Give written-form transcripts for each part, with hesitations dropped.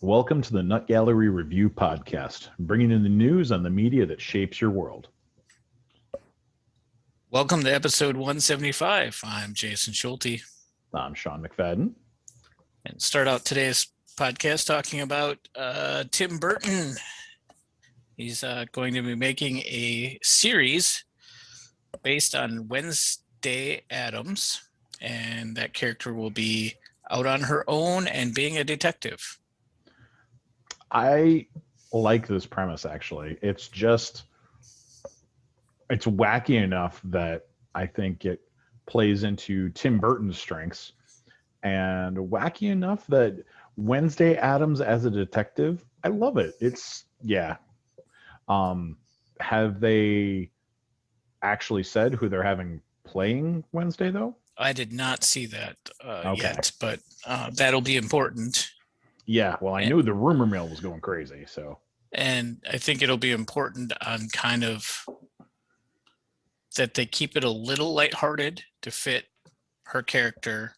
Welcome to the Nut Gallery Review Podcast, bringing in the news on the media that shapes your world. Welcome to episode 175. I'm Jason Schulte. I'm Sean McFadden. And start out today's podcast talking about Tim Burton. He's going to be making a series based on Wednesday Addams, and that character will be out on her own and being a detective. I like this premise, actually. It's wacky enough that I think it plays into Tim Burton's strengths, and wacky enough that Wednesday Addams as a detective, I love it. Have they actually said who they're having playing Wednesday, though? I did not see that yet, but that'll be important. Yeah, well, I knew the rumor mill was going crazy, so. And I think it'll be important on kind of that they keep it a little lighthearted to fit her character,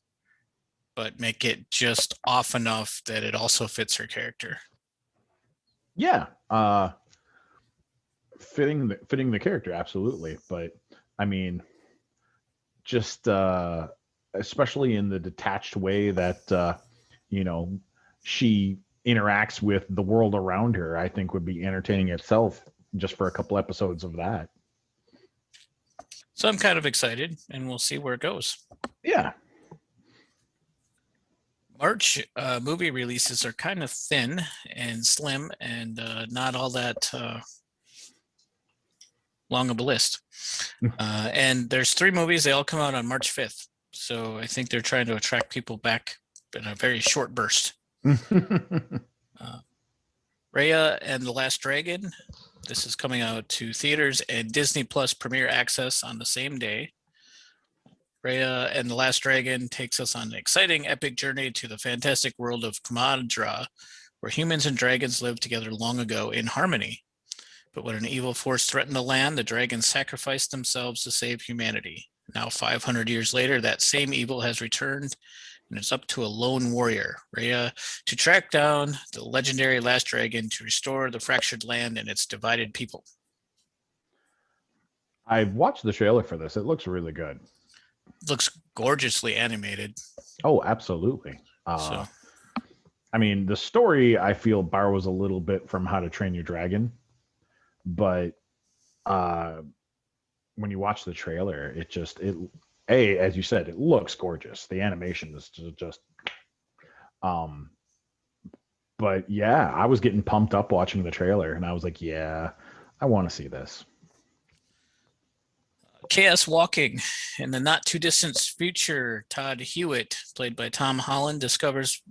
but make it just off enough that it also fits her character. Yeah, fitting the character, absolutely. But I mean, just especially in the detached way that she interacts with the world around her, I think would be entertaining itself just for a couple episodes of that. So I'm kind of excited, and we'll see where it goes. Yeah. March movie releases are kind of thin and slim and not all that long of a list. And there's 3 movies. They all come out on March 5th. So I think they're trying to attract people back in a very short burst. Raya and the Last Dragon. This is coming out to theaters and Disney Plus Premier Access on the same day. Raya and the Last Dragon takes us on an exciting epic journey to the fantastic world of Kumadra, where humans and dragons lived together long ago in harmony. But when an evil force threatened the land, the dragons sacrificed themselves to save humanity. Now, 500 years later, that same evil has returned, and it's up to a lone warrior, Raya, to track down the legendary Last Dragon to restore the fractured land and its divided people. I've watched the trailer for this. It looks really good. Looks gorgeously animated. Oh, absolutely. I mean, the story, I feel, borrows a little bit from How to Train Your Dragon, but when you watch the trailer, as you said, it looks gorgeous. The animation is just but yeah, I was getting pumped up watching the trailer, and I was like, yeah, I want to see this. Chaos Walking. In the not too distant future, Todd Hewitt, played by Tom Holland, discovers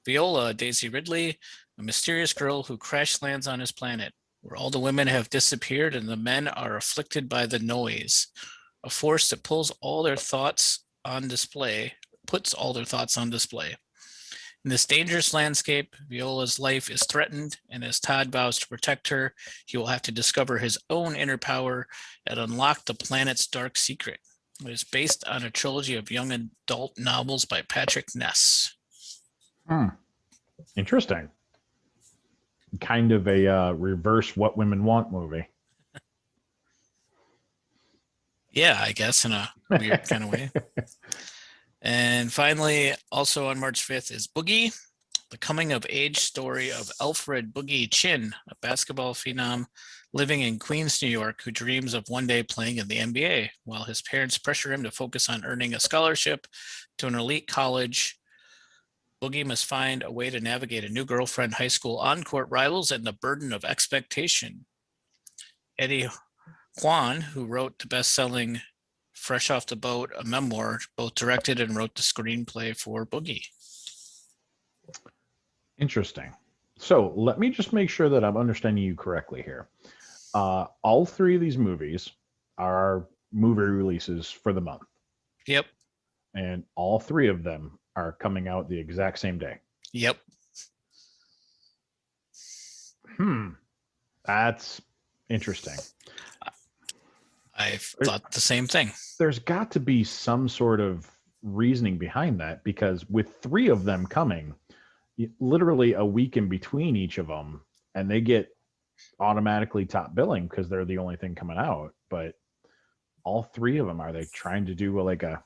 Viola Daisy Ridley, a mysterious girl who crash lands on his planet, where all the women have disappeared and the men are afflicted by the noise, a force that puts all their thoughts on display. In this dangerous landscape, Viola's life is threatened, and as Todd vows to protect her, he will have to discover his own inner power and unlock the planet's dark secret. It is based on a trilogy of young adult novels by Patrick Ness. Interesting. Kind of a reverse What Women Want movie. Yeah, I guess in a weird kind of way. And finally, also on March 5th is Boogie, the coming-of-age story of Alfred Boogie Chin, a basketball phenom living in Queens, New York, who dreams of one day playing in the NBA, while his parents pressure him to focus on earning a scholarship to an elite college. Boogie must find a way to navigate a new girlfriend, high school on-court rivals, and the burden of expectation. Eddie Huan, who wrote the best-selling Fresh Off the Boat, a memoir, both directed and wrote the screenplay for Boogie. Interesting. So let me just make sure that I'm understanding you correctly here. All 3 of these movies are movie releases for the month. Yep. And all 3 of them are coming out the exact same day. Yep. That's interesting. I thought the same thing. There's got to be some sort of reasoning behind that, because with 3 of them coming, literally a week in between each of them, and they get automatically top billing because they're the only thing coming out. But all three of them, are they trying to do like a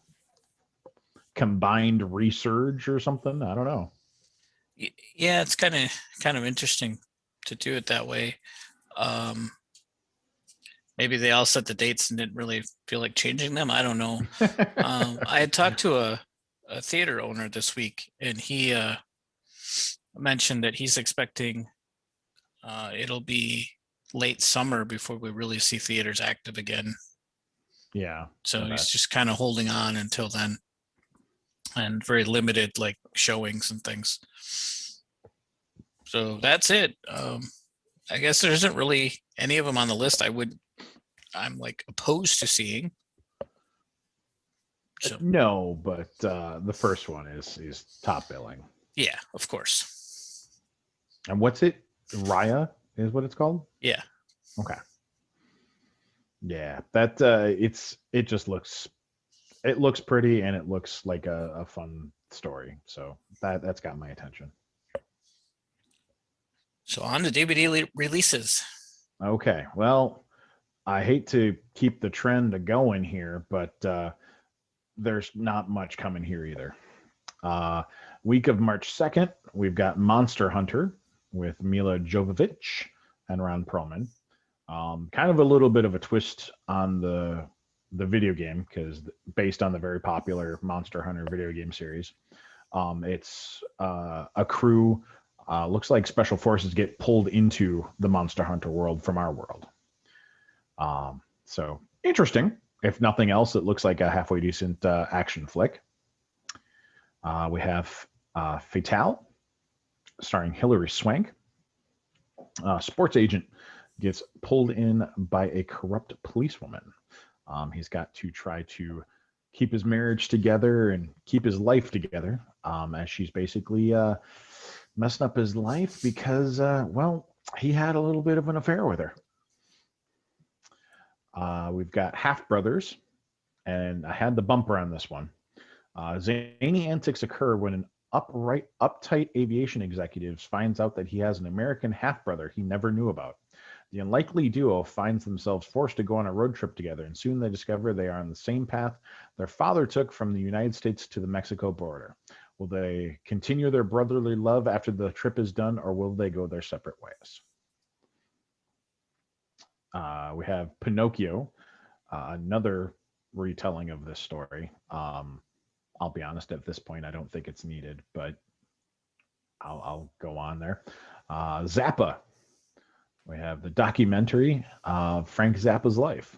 combined resurge or something? I don't know. Yeah, it's kind of interesting to do it that way. Maybe they all set the dates and didn't really feel like changing them. I don't know. I had talked to a theater owner this week, and he mentioned that he's expecting it'll be late summer before we really see theaters active again. Yeah. So he's just kind of holding on until then, and very limited like showings and things. So that's it. I guess there isn't really any of them on the list I'm like opposed to seeing. So, no, but the first one is top billing. Yeah, of course. And what's it? Raya is what it's called? Yeah. Okay. Yeah, that it just looks pretty, and it looks like a fun story. So that's got my attention. So on to DVD releases. Okay. Well, I hate to keep the trend going here, but there's not much coming here either. Week of March 2nd, we've got Monster Hunter with Mila Jovovich and Ron Perlman. Kind of a little bit of a twist on the video game, because based on the very popular Monster Hunter video game series. It's a crew, looks like special forces get pulled into the Monster Hunter world from our world. So interesting. If nothing else, it looks like a halfway decent action flick. We have Fatale, starring Hilary Swank. Sports agent gets pulled in by a corrupt policewoman. He's got to try to keep his marriage together and keep his life together, as she's basically messing up his life because, well, he had a little bit of an affair with her. We've got Half Brothers, and I had the bumper on this one. Zany antics occur when an uptight aviation executive finds out that he has an American half-brother he never knew about. The unlikely duo finds themselves forced to go on a road trip together, and soon they discover they are on the same path their father took from the United States to the Mexico border. Will they continue their brotherly love after the trip is done, or will they go their separate ways? We have Pinocchio, another retelling of this story. I'll be honest, at this point, I don't think it's needed, but I'll go on there. Zappa. We have the documentary of Frank Zappa's life.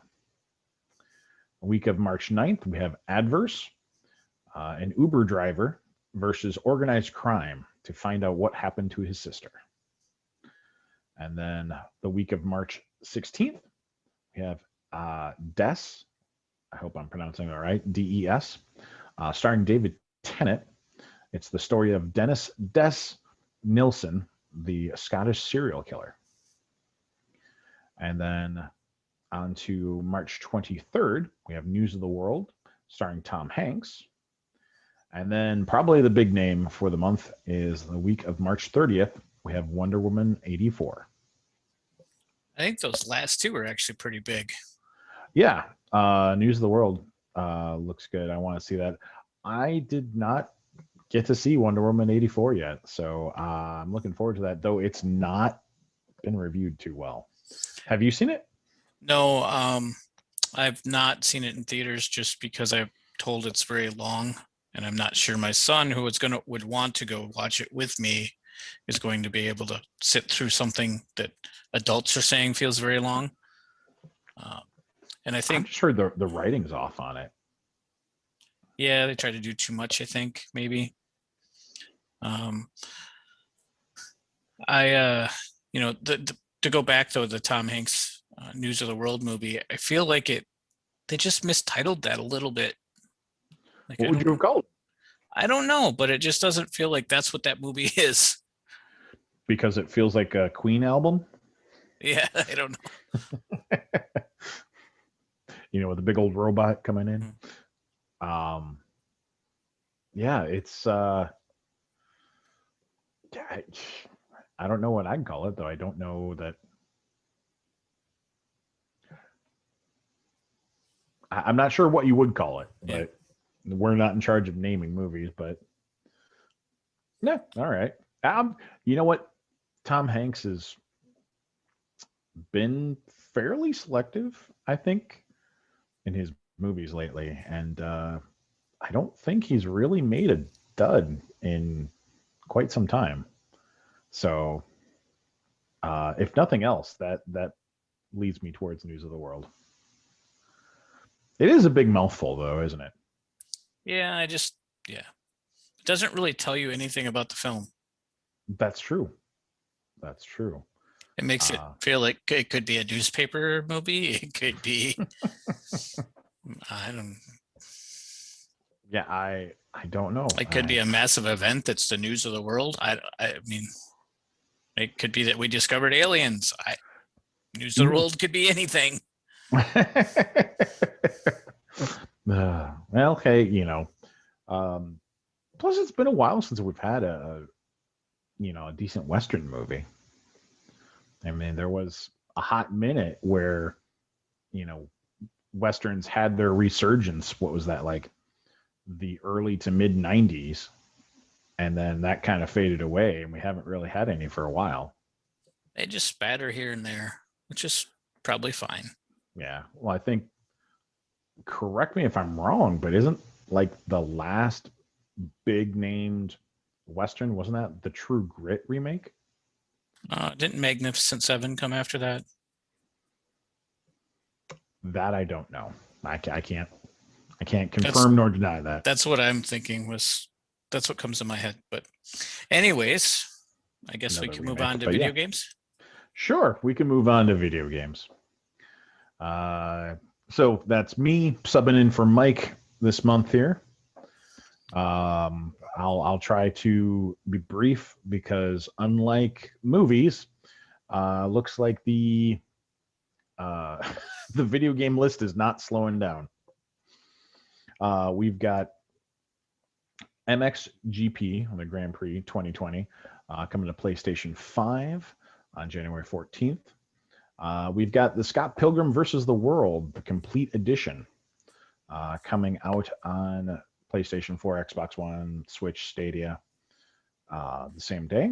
A week of March 9th, we have Adverse, an Uber driver versus organized crime to find out what happened to his sister. And then the week of March 16th, we have Des. I hope I'm pronouncing it all right. DES, starring David Tennant. It's the story of Dennis Des Nilsen, the Scottish serial killer. And then on to March 23rd, we have News of the World, starring Tom Hanks. And then probably the big name for the month is the week of March 30th. We have Wonder Woman 84. I think those last two are actually pretty big. Yeah. News of the World looks good. I want to see that. I did not get to see Wonder Woman 84 yet. So I'm looking forward to that, though it's not been reviewed too well. Have you seen it? No, I've not seen it in theaters just because I'm told it's very long, and I'm not sure my son, who would want to go watch it with me, is going to be able to sit through something that adults are saying feels very long. And I think I'm sure the writing's off on it. Yeah, they try to do too much, I think, maybe. To go back though, the Tom Hanks News of the World movie, I feel like they just mistitled that a little bit. Like, what would you have called it? I don't know, but it just doesn't feel like that's what that movie is. Because it feels like a Queen album? Yeah, I don't know. With a big old robot coming in. Yeah, it's I don't know what I'd call it, though. I don't know that. I'm not sure what you would call it, but we're not in charge of naming movies. But yeah, all right. You know what? Tom Hanks has been fairly selective, I think, in his movies lately, and I don't think he's really made a dud in quite some time. So, if nothing else, that leads me towards News of the World. It is a big mouthful, though, isn't it? Yeah, it doesn't really tell you anything about the film. That's true. That's true. It makes it feel like it could be a newspaper movie. It could be, I don't. Yeah, I don't know. It could be a massive event that's the news of the world. I mean, it could be that we discovered aliens. News of the world could be anything. Well, hey, plus it's been a while since we've had a decent Western movie. I mean, there was a hot minute where, Westerns had their resurgence. What was that, like the early to mid 90s? And then that kind of faded away, and we haven't really had any for a while. They just spatter here and there, which is probably fine. Yeah. Well, I think, correct me if I'm wrong, but isn't like the last big named Western, wasn't that the True Grit remake? Didn't Magnificent Seven come after that? That I don't know. I can't confirm nor deny that. That's what I'm thinking that's what comes to my head. But anyways, I guess we can move on to video games. Sure, we can move on to video games. So that's me subbing in for Mike this month here. I'll try to be brief because unlike movies, looks like the the video game list is not slowing down. We've got MXGP on the Grand Prix 2020 coming to PlayStation 5 on January 14th. We've got the Scott Pilgrim versus the World, the Complete Edition, coming out on PlayStation 4, Xbox One, Switch, Stadia the same day.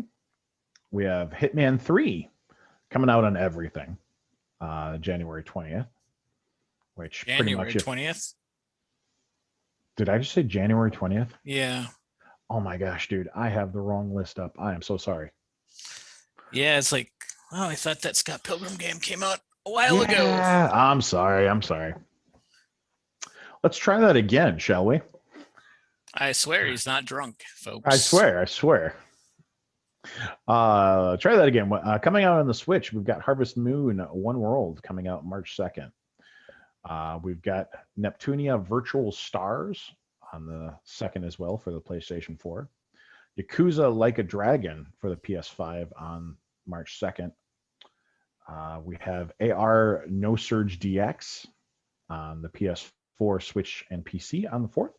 We have Hitman 3 coming out on everything January 20th, which January 20th? Did I just say January 20th? Yeah. Oh my gosh, dude, I have the wrong list up. I am so sorry. Yeah, it's like, oh, I thought that Scott Pilgrim game came out a while ago. I'm sorry. Let's try that again, shall we? I swear he's not drunk, folks. I swear. Try that again. Coming out on the Switch, we've got Harvest Moon Wonderworld coming out March 2nd. We've got Neptunia Virtual Stars on the 2nd as well for the PlayStation 4. Yakuza Like a Dragon for the PS5 on March 2nd. We have AR Nosurge DX on the PS4, Switch, and PC on the 4th.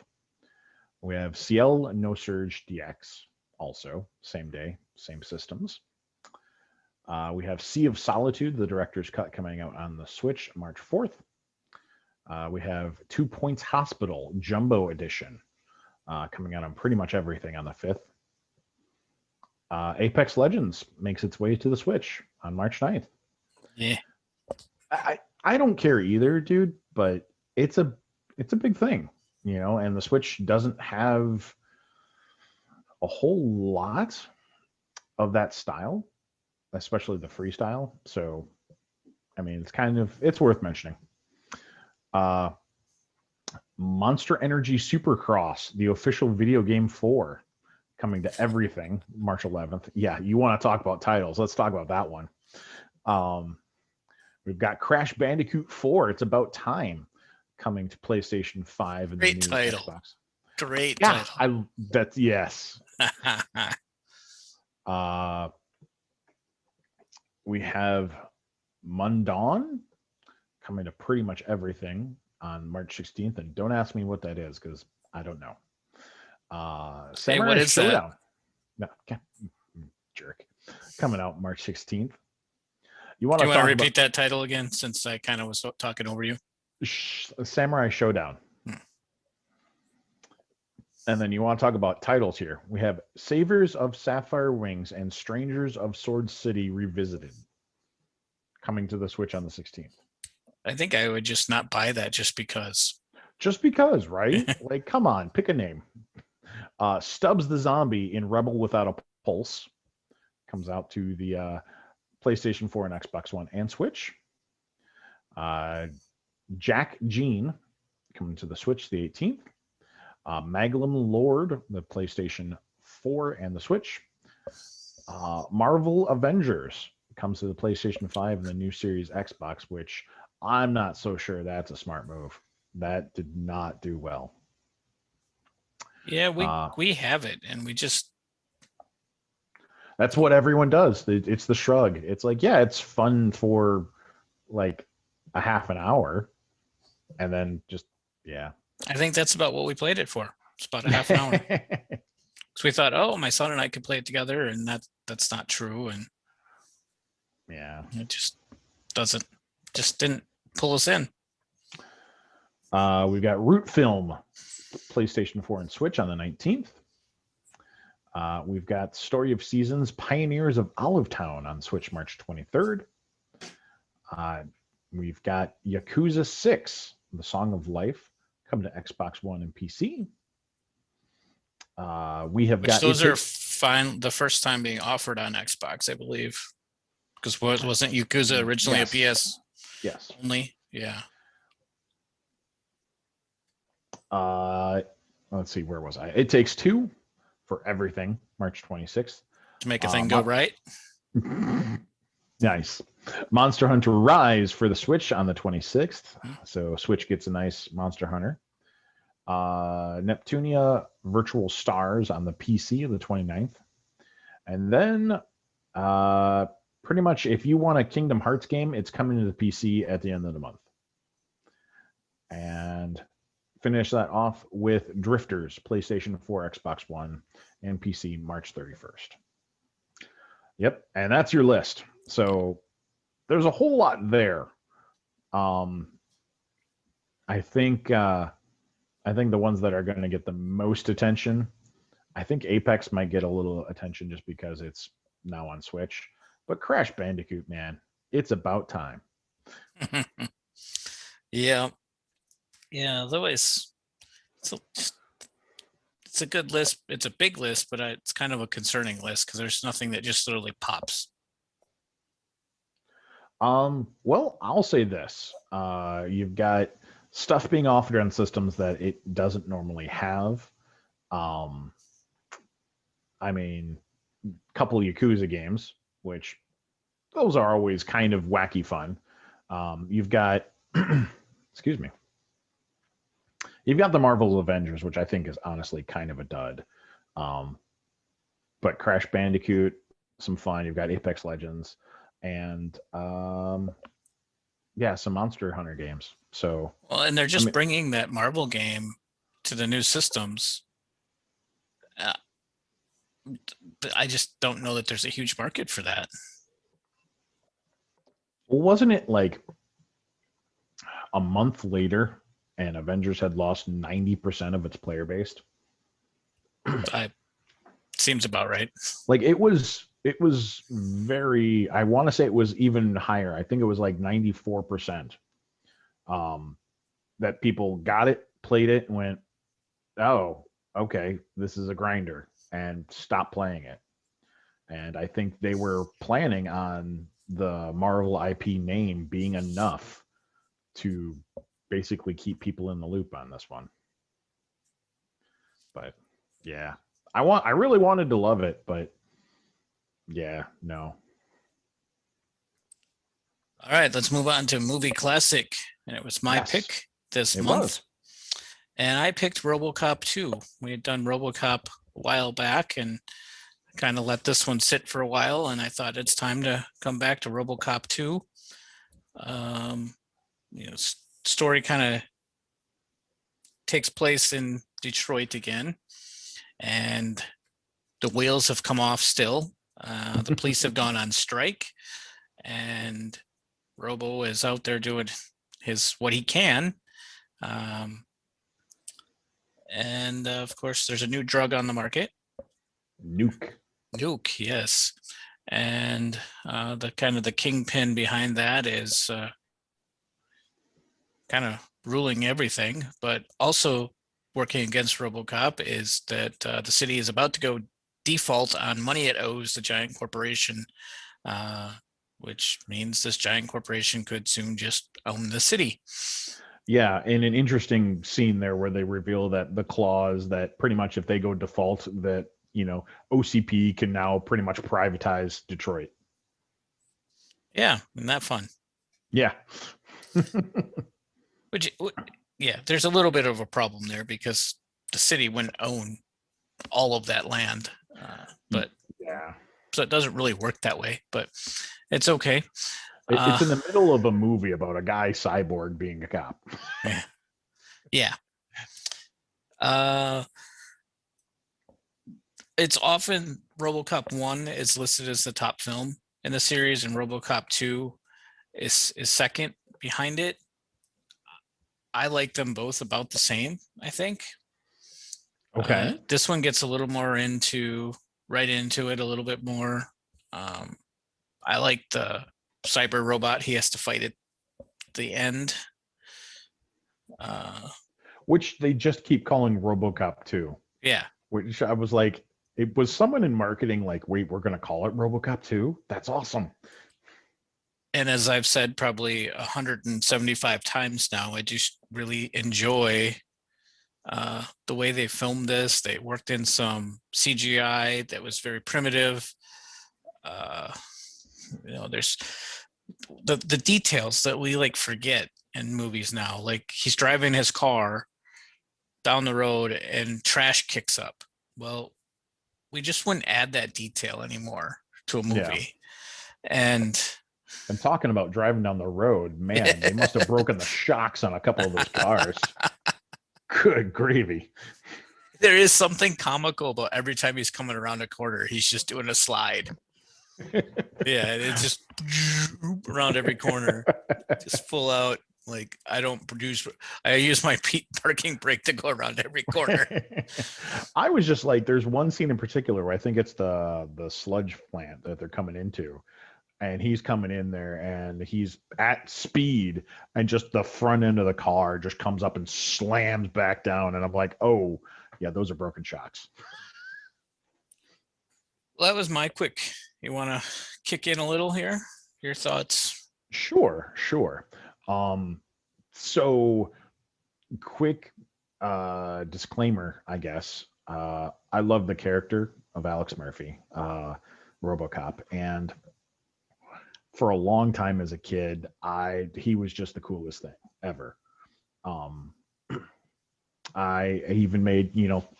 We have Ciel Nosurge DX also, same day, same systems. We have Sea of Solitude, the director's cut, coming out on the Switch March 4th. We have 2 Points Hospital Jumbo Edition coming out on pretty much everything on the 5th. Apex Legends makes its way to the Switch on March 9th. Yeah. I don't care either, dude, but it's a big thing, and the Switch doesn't have a whole lot of that style, especially the freestyle. So, I mean, it's worth mentioning. Monster Energy Supercross, the official video game 4, coming to everything March 11th. Yeah, you want to talk about titles? Let's talk about that one. We've got Crash Bandicoot 4. It's About Time, coming to PlayStation 5 and Great the new title. Xbox. Great title. Yes. We have Mundaun coming to pretty much everything on March 16th, and don't ask me what that is because I don't know. Hey, what is Shodown. that? No, okay. jerk. Coming out March 16th. You want Do to you want to talk repeat that title again, since I kind of was talking over you? Samurai Shodown. And then you want to talk about titles here. We have Saviors of Sapphire Wings and Strangers of Sword City Revisited, coming to the Switch on the 16th. I think I would just not buy that just because. Just because, right? Like, come on, pick a name. Stubbs the Zombie in Rebel Without a Pulse comes out to the PlayStation 4 and Xbox One and Switch. Jack Jeanne coming to the Switch the 18th. Maglam Lord, the PlayStation 4 and the Switch. Marvel Avengers comes to the PlayStation 5 and the new Series Xbox, which I'm not so sure that's a smart move. That did not do well. Yeah, we have it, and we just. That's what everyone does. It's the shrug. It's like, yeah, it's fun for like a half an hour, and then just, yeah. I think that's about what we played it for. It's about a half an hour. So we thought, oh, my son and I could play it together, and that's not true. And yeah, it just didn't pull us in. We've got Root Film, PlayStation 4 and Switch on the 19th. We've got Story of Seasons, Pioneers of Olive Town on Switch March 23rd. We've got Yakuza 6, The Song of Life, come to Xbox One and PC. Those are fine. The first time being offered on Xbox, I believe, because wasn't Yakuza originally a PS? Yes. Only, yeah. Let's see, where was I? It Takes Two for everything, March 26th. To make a thing go right. Nice. Monster Hunter Rise for the Switch on the 26th. So Switch gets a nice Monster Hunter. Neptunia Virtual Stars on the PC the 29th. And then pretty much if you want a Kingdom Hearts game, it's coming to the PC at the end of the month. And finish that off with Drifters, PlayStation 4, Xbox One, and PC March 31st. Yep, and that's your list. So there's a whole lot there. I think the ones that are going to get the most attention, I think Apex might get a little attention just because it's now on Switch. But Crash Bandicoot, man, it's about time. Yeah. Otherwise, it's a good list. It's a big list, but it's kind of a concerning list because there's nothing that just literally pops. Well, I'll say this. You've got stuff being offered on systems that it doesn't normally have. I mean, a couple Yakuza games, which those are always kind of wacky fun. You've got, excuse me. You've got the Marvel's Avengers, which I think is honestly kind of a dud. But Crash Bandicoot, some fun. You've got Apex Legends and some Monster Hunter games. So and they're just bringing that Marvel game to the new systems. I just don't know that there's a huge market for that. Well, wasn't it like a month later and Avengers had lost 90% of its player base? Seems about right. Like it was very, I want to say it was even higher. I think it was like 94%. That people got it, played it, and went, oh, okay, this is a grinder, and stopped playing it. And I think they were planning on the Marvel IP name being enough to basically keep people in the loop on this one. But yeah, I really wanted to love it, but yeah, no. All right, let's move on to movie classic. And it was my pick this month. And I picked RoboCop 2. We had done RoboCop a while back and kind of let this one sit for a while, and I thought it's time to come back to RoboCop 2. Story kind of takes place in Detroit again, and the wheels have come off still. The police have gone on strike, and Robo is out there doing what he can. And of course, there's a new drug on the market. Nuke, yes. And the kingpin behind that is kind of ruling everything, but also working against RoboCop is that the city is about to go default on money it owes the giant corporation, which means this giant corporation could soon just own the city. Yeah, and an interesting scene there where they reveal that the clause that pretty much if they go default, that, you know, OCP can now pretty much privatize Detroit. Yeah, isn't that fun? Yeah. Yeah, there's a little bit of a problem there because the city wouldn't own all of that land. But yeah, so it doesn't really work that way, but it's okay. It's in the middle of a movie about a guy cyborg being a cop. Yeah. It's often RoboCop 1 is listed as the top film in the series, and RoboCop 2 is second behind it. I like them both about the same, I think. Okay. This one gets a little more right into it a little bit more. I like the cyber robot he has to fight at the end. Which they just keep calling RoboCop 2. Yeah. Which I was like, it was someone in marketing like, wait, we're going to call it RoboCop 2? That's awesome. And as I've said probably 175 times now, I just really enjoy the way they filmed this. They worked in some CGI that was very primitive. There's the details that we like forget in movies now. Like he's driving his car down the road and trash kicks up. Well, we just wouldn't add that detail anymore to a movie. Yeah. And talking about driving down the road, man, they must have broken the shocks on a couple of those cars. Good gravy. There is something comical about every time he's coming around a corner, he's just doing a slide. Yeah, it's just around every corner, just full out. Like I use my parking brake to go around every corner. I was just like, there's one scene in particular where I think it's the sludge plant that they're coming into, and he's coming in there and he's at speed, and just the front end of the car just comes up and slams back down, and I'm like, oh yeah, those are broken shocks. Well, that was my quick. You want to kick in a little here? Your thoughts? Sure. So quick disclaimer, I guess. I love the character of Alex Murphy, RoboCop, and for a long time as a kid, he was just the coolest thing ever. I even made,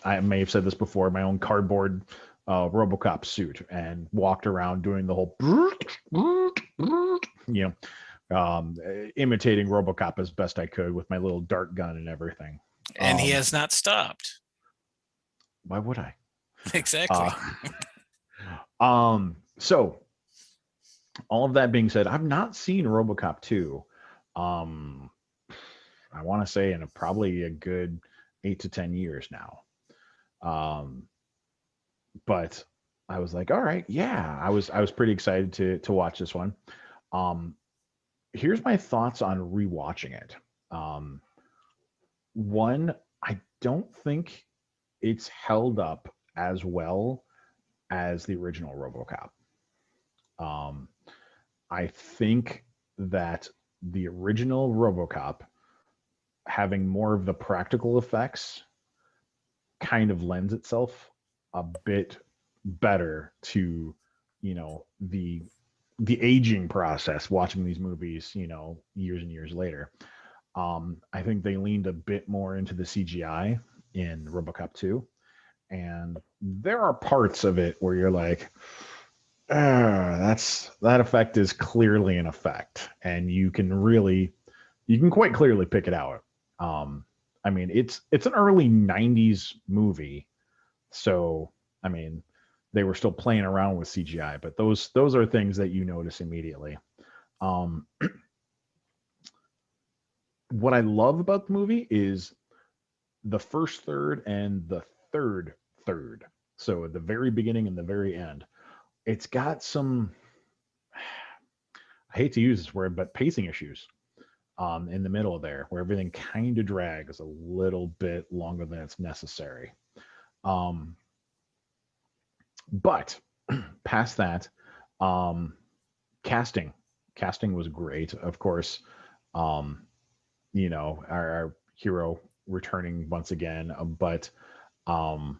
I may have said this before, my own cardboard RoboCop suit, and walked around doing the whole imitating RoboCop as best I could with my little dart gun and everything. And he has not stopped. Why would I? Exactly. So all of that being said, I've not seen RoboCop 2. I want to say in probably a good 8 to 10 years now. But I was like, all right, yeah, I was pretty excited to watch this one. Here's my thoughts on rewatching it. One, I don't think it's held up as well as the original RoboCop. I think that the original RoboCop, having more of the practical effects, kind of lends itself a bit better to, the aging process, watching these movies, years and years later. I think they leaned a bit more into the CGI in RoboCop 2. And there are parts of it where you're like, that effect is clearly an effect. And you can quite clearly pick it out. I mean, it's an early 90s movie. So, I mean, they were still playing around with CGI, but those are things that you notice immediately. Um, what I love about the movie is the first third and the third. So at the very beginning and the very end, it's got some, I hate to use this word, but pacing issues in the middle there, where everything kind of drags a little bit longer than it's necessary. Um, but past that, um, casting was great. Of course, um, our hero returning once again, but um,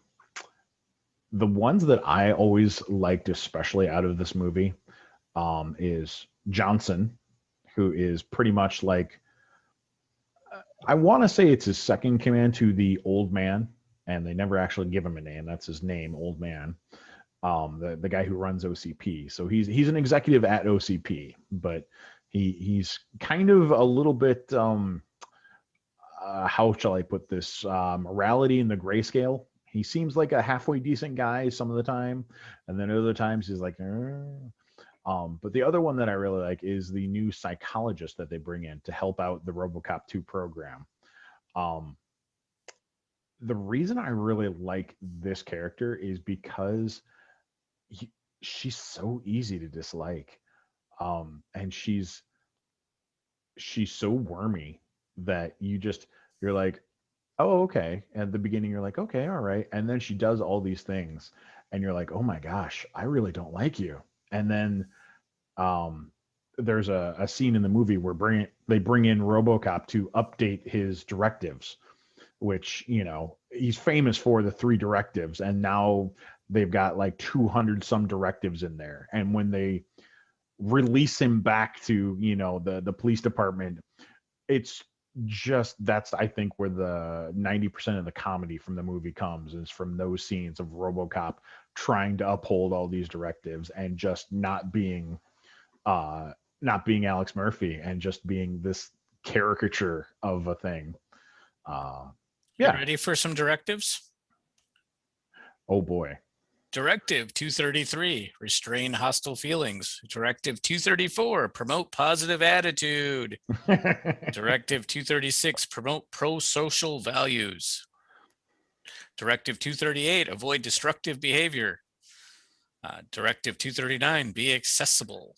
the ones that I always liked, especially out of this movie, is Johnson, who is pretty much like, I want to say it's his second command to the old man, and they never actually give him a name. That's his name, Old Man. The guy who runs OCP. So he's an executive at OCP, but he's kind of a little bit how shall I put this, morality in the grayscale. He seems like a halfway decent guy some of the time, and then other times he's like, but the other one that I really like is the new psychologist that they bring in to help out the RoboCop 2 program. Um, the reason I really like this character is because she's so easy to dislike, and she's so wormy that you're like, oh, okay. At the beginning, you're like, okay, all right, and then she does all these things, and you're like, oh my gosh, I really don't like you. And then there's a scene in the movie where they bring in RoboCop to update his directives, which, he's famous for the 3 directives, and now they've got like 200 some directives in there. And when they release him back to, the police department, it's just, that's, I think, where the 90% of the comedy from the movie comes, is from those scenes of RoboCop trying to uphold all these directives and just not being Alex Murphy, and just being this caricature of a thing. You ready for some directives? Oh boy. Directive 233, restrain hostile feelings. Directive 234, promote positive attitude. Directive 236, promote pro-social values. Directive 238, avoid destructive behavior. Directive 239, be accessible.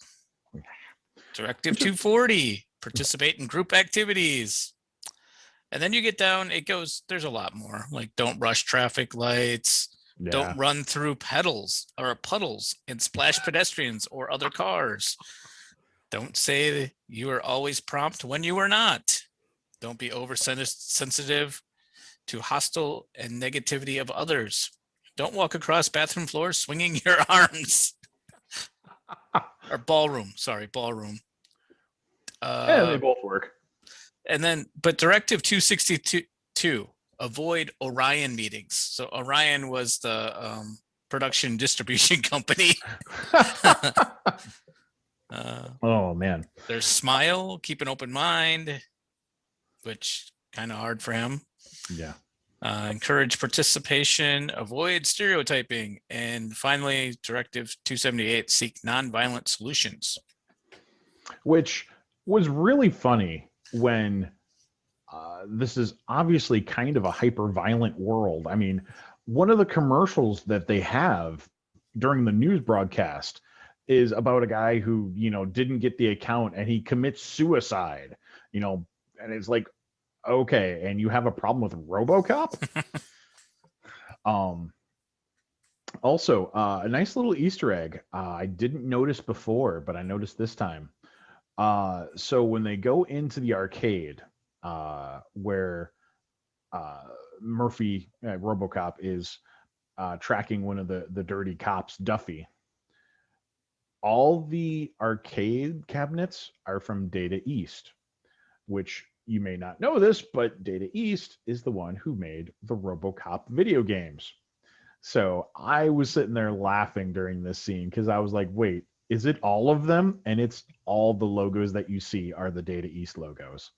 Directive 240, participate in group activities. And then you get down, there's a lot more, like don't rush traffic lights, don't run through puddles and splash pedestrians or other cars. Don't say you are always prompt when you are not. Don't be oversensitive to hostile and negativity of others. Don't walk across bathroom floors swinging your arms. Or ballroom. Yeah, they both work. And then, but Directive 262, avoid Orion meetings. So Orion was the production distribution company. Oh man. There's Smile, keep an open mind, which kind of hard for him. Yeah. Encourage participation, avoid stereotyping, and finally, Directive 278, seek nonviolent solutions. Which was really funny when this is obviously kind of a hyper-violent world. I mean, one of the commercials that they have during the news broadcast is about a guy who, didn't get the account and he commits suicide, and it's like, okay, and you have a problem with RoboCop? Also, a nice little Easter egg I didn't notice before, but I noticed this time. So when they go into the arcade, where Murphy, RoboCop, is tracking one of the dirty cops, Duffy, all the arcade cabinets are from Data East, which you may not know this, but Data East is the one who made the RoboCop video games. So I was sitting there laughing during this scene because I was like, wait, is it all of them? And it's all the logos that you see are the Data East logos.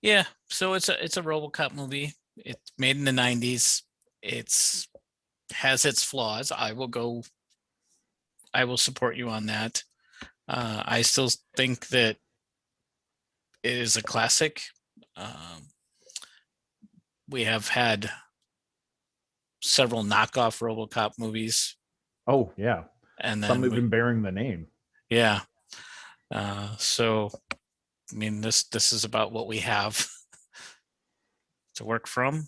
Yeah, so it's a RoboCop movie. It's made in the 90s. it's has its flaws. I will support you on that. I still think that it is a classic. We have had several knockoff RoboCop movies, Oh yeah, and some then even bearing the name. yeah. So I mean, this is about what we have to work from.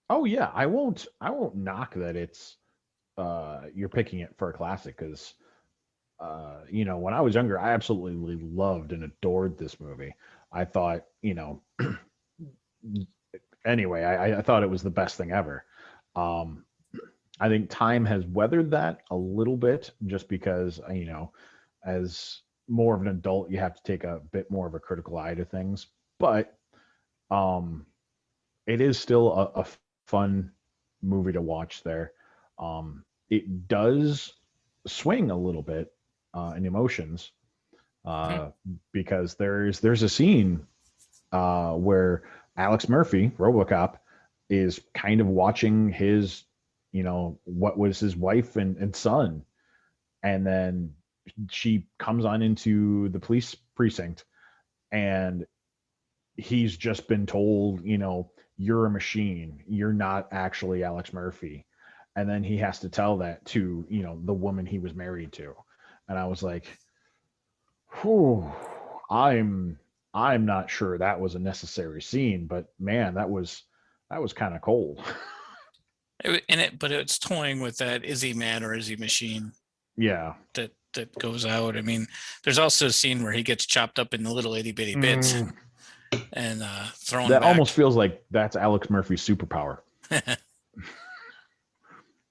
Oh yeah, I won't knock that it's you're picking it for a classic because when I was younger, I absolutely loved and adored this movie. I thought, anyway, I thought it was the best thing ever. Um, I think time has weathered that a little bit just because, as more of an adult, you have to take a bit more of a critical eye to things. But um, it is still a fun movie to watch there. It does swing a little bit in emotions Mhm. uh, because there's a scene where Alex Murphy, RoboCop, is kind of watching his, what was his wife and son, and then she comes on into the police precinct, and he's just been told, you're a machine, you're not actually Alex Murphy, and then he has to tell that to, the woman he was married to, and I was like, whew, I'm not sure that was a necessary scene, but man, that was kind of cold. But it's toying with that: is he man or is he machine? Yeah. That goes out. I mean, there's also a scene where he gets chopped up into little itty bitty bits Mm, and thrown that almost back. feels like that's Alex Murphy's superpower.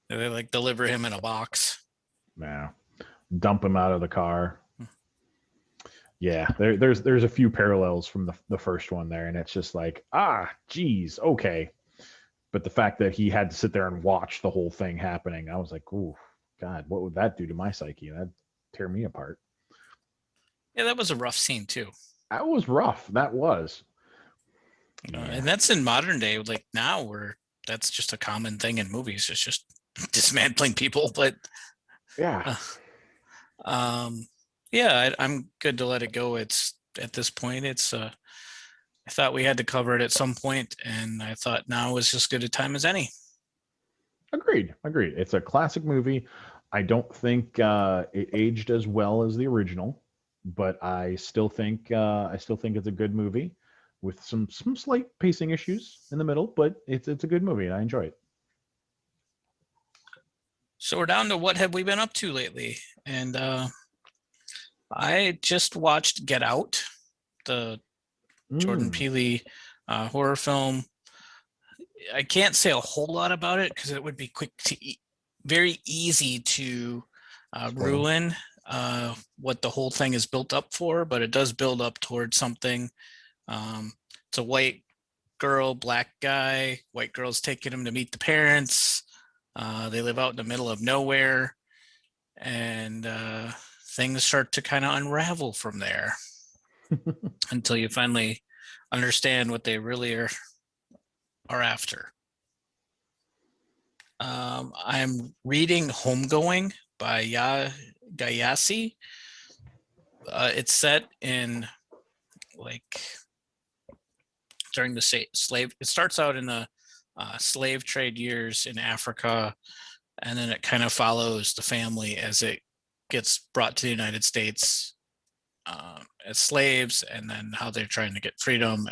They like deliver him in a box. Yeah. Dump him out of the car. Yeah, there's a few parallels from the first one there, and it's just like, geez, okay. But the fact that he had to sit there and watch the whole thing happening, I was like, ooh, God, what would that do to my psyche? That'd tear me apart. Yeah, that was a rough scene too. That was rough. That was. Yeah. And that's in modern day. Like now, where that's just a common thing in movies. It's just dismantling people. But Yeah. uh, um, yeah, I'm good to let it go. It's at this point. It's I thought we had to cover it at some point, and I thought now is as good a time as any. Agreed. Agreed. It's a classic movie. I don't think it aged as well as the original, but I still think it's a good movie with some slight pacing issues in the middle, but it's a good movie and I enjoy it. So we're down to what have we been up to lately, and I just watched Get Out, the Jordan Mm, Peele horror film. I can't say a whole lot about it because it would be very easy to spoiler. ruin what the whole thing is built up for, but it does build up towards something. It's a white girl, black guy. White girl's taking him to meet the parents. They live out in the middle of nowhere, and things start to kind of unravel from there until you finally understand what they really are after. I'm reading Homegoing by Gayasi. It's set in like during the slave. It starts out in the slave trade years in Africa, and then it kind of follows the family as it gets brought to the United States as slaves, and then how they're trying to get freedom,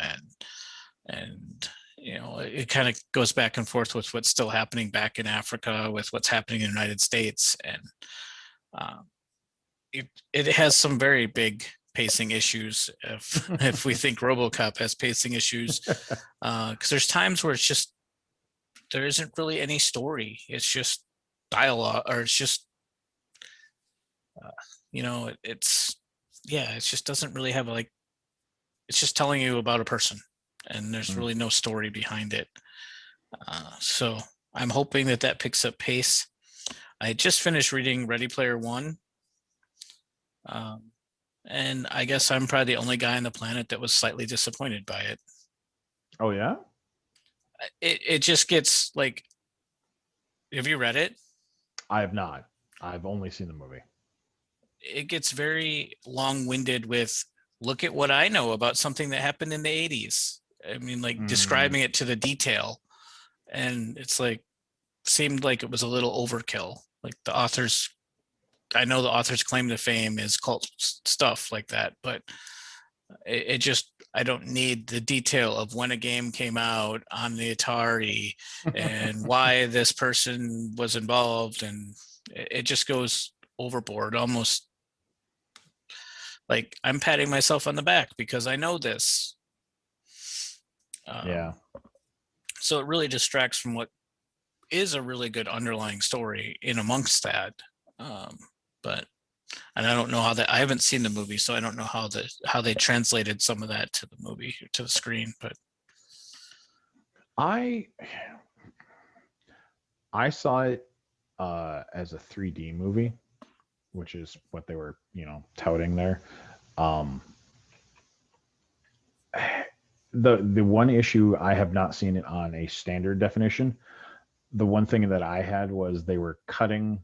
and it kind of goes back and forth with what's still happening back in Africa with what's happening in the United States, and uh, it has some very big pacing issues if we think RoboCop has pacing issues, because there's times where it's just there isn't really any story. It's just dialogue, or it's just it's yeah, it just doesn't really have like it's just telling you about a person, and there's Mm. really no story behind it. So I'm hoping that picks up pace. I just finished reading Ready Player One, um, and I guess I'm probably the only guy on the planet that was slightly disappointed by it. Oh yeah? it just gets like, have you read it? I have not. I've only seen the movie. It gets very long-winded with, look at what I know about something that happened in the 80s. I mean, like describing it to the detail. And it's like, seemed like it was a little overkill. Like I know the author's claim to fame is cult stuff like that, but it just, I don't need the detail of when a game came out on the Atari and why this person was involved. And it just goes overboard, almost like I'm patting myself on the back because I know this. Yeah. So it really distracts from what is a really good underlying story in amongst that. But and I don't know how that, I haven't seen the movie, so I don't know how they translated some of that to the movie, to the screen. But I saw it as a 3D movie, which is what they were, touting there. The one issue, I have not seen it on a standard definition. The one thing that I had was they were cutting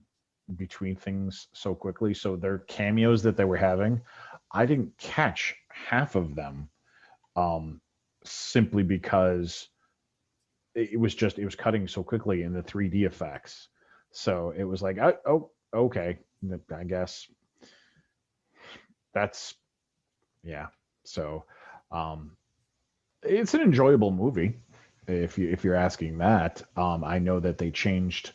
between things so quickly. So their cameos that they were having, I didn't catch half of them, simply because it was cutting so quickly in the 3D effects. So it was like, oh, okay, I guess that's, yeah. So it's an enjoyable movie if you're asking that. I know that they changed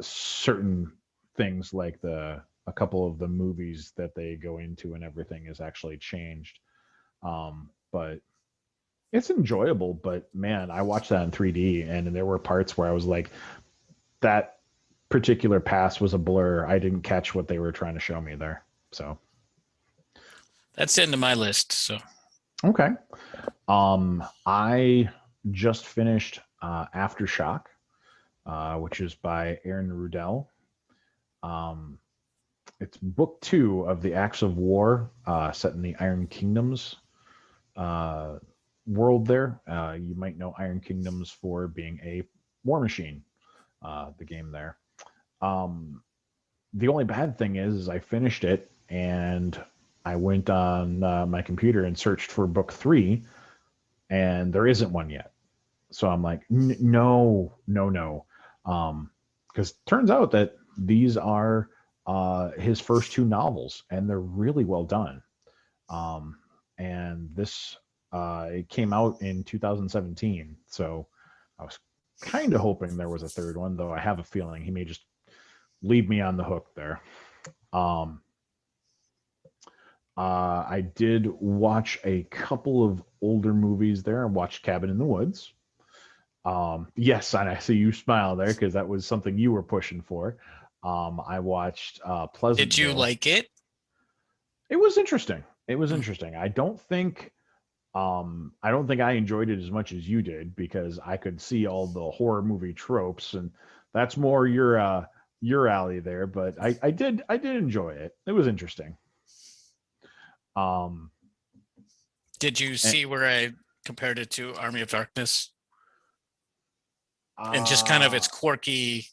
certain things, like a couple of the movies that they go into and everything is actually changed. But it's enjoyable. But man, I watched that in 3D, and there were parts where I was like, that particular pass was a blur. I didn't catch what they were trying to show me there. So that's the end of my list. So okay. I just finished Aftershock, which is by Aaron Rudell. It's book 2 of the Acts of War, set in the Iron Kingdoms world there. You might know Iron Kingdoms for being a War Machine, the game there. The only bad thing is I finished it and I went on my computer and searched for book 3, and there isn't one yet. So I'm like, no. Because turns out that these are his first 2 novels, and they're really well done. And this it came out in 2017, so I was kind of hoping there was a third one, though I have a feeling he may just leave me on the hook there. I did watch a couple of older movies there. I watched Cabin in the Woods. Yes, and I see you smile there because that was something you were pushing for. I watched Pleasantville. did you like it? It was interesting. It was interesting. I don't think I enjoyed it as much as you did, because I could see all the horror movie tropes, and that's more your alley there. But I did enjoy it. It was interesting. Did you see where I compared it to Army of Darkness? And just kind of its quirky,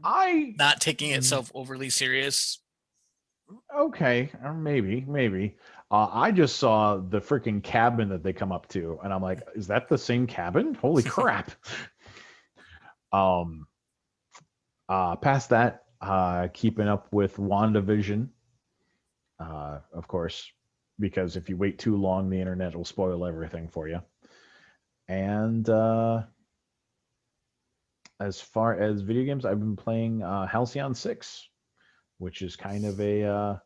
not taking itself overly serious. Okay, or maybe. I just saw the freaking cabin that they come up to, and I'm like, is that the same cabin? Holy crap! Past that, keeping up with WandaVision, of course, because if you wait too long, the internet will spoil everything for you. And as far as video games, I've been playing Halcyon 6, which is kind of a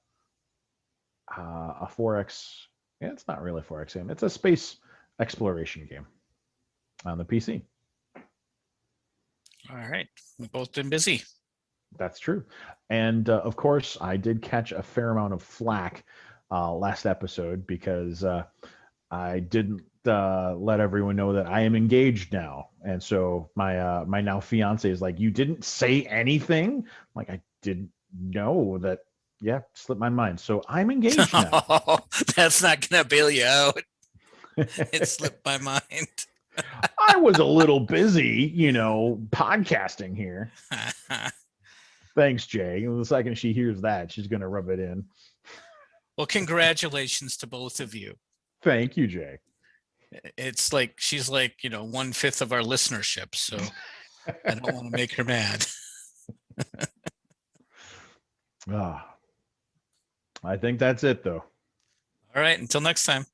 4X. Yeah, it's not really a 4X game. It's a space exploration game on the PC. All right. We've both been busy. That's true. And of course, I did catch a fair amount of flack last episode because I didn't let everyone know that I am engaged now. And so my now fiance is like, you didn't say anything? I'm like, I didn't know that. Yeah, slipped my mind. So I'm engaged now. That's not going to bail you out. It slipped my mind. I was a little busy, podcasting here. Thanks, Jay. And the second she hears that, she's going to rub it in. Well, congratulations to both of you. Thank you, Jay. It's like she's like 1/5 of our listenership, so I don't want to make her mad. I think that's it, though. All right, until next time.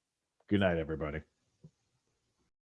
Good night, everybody.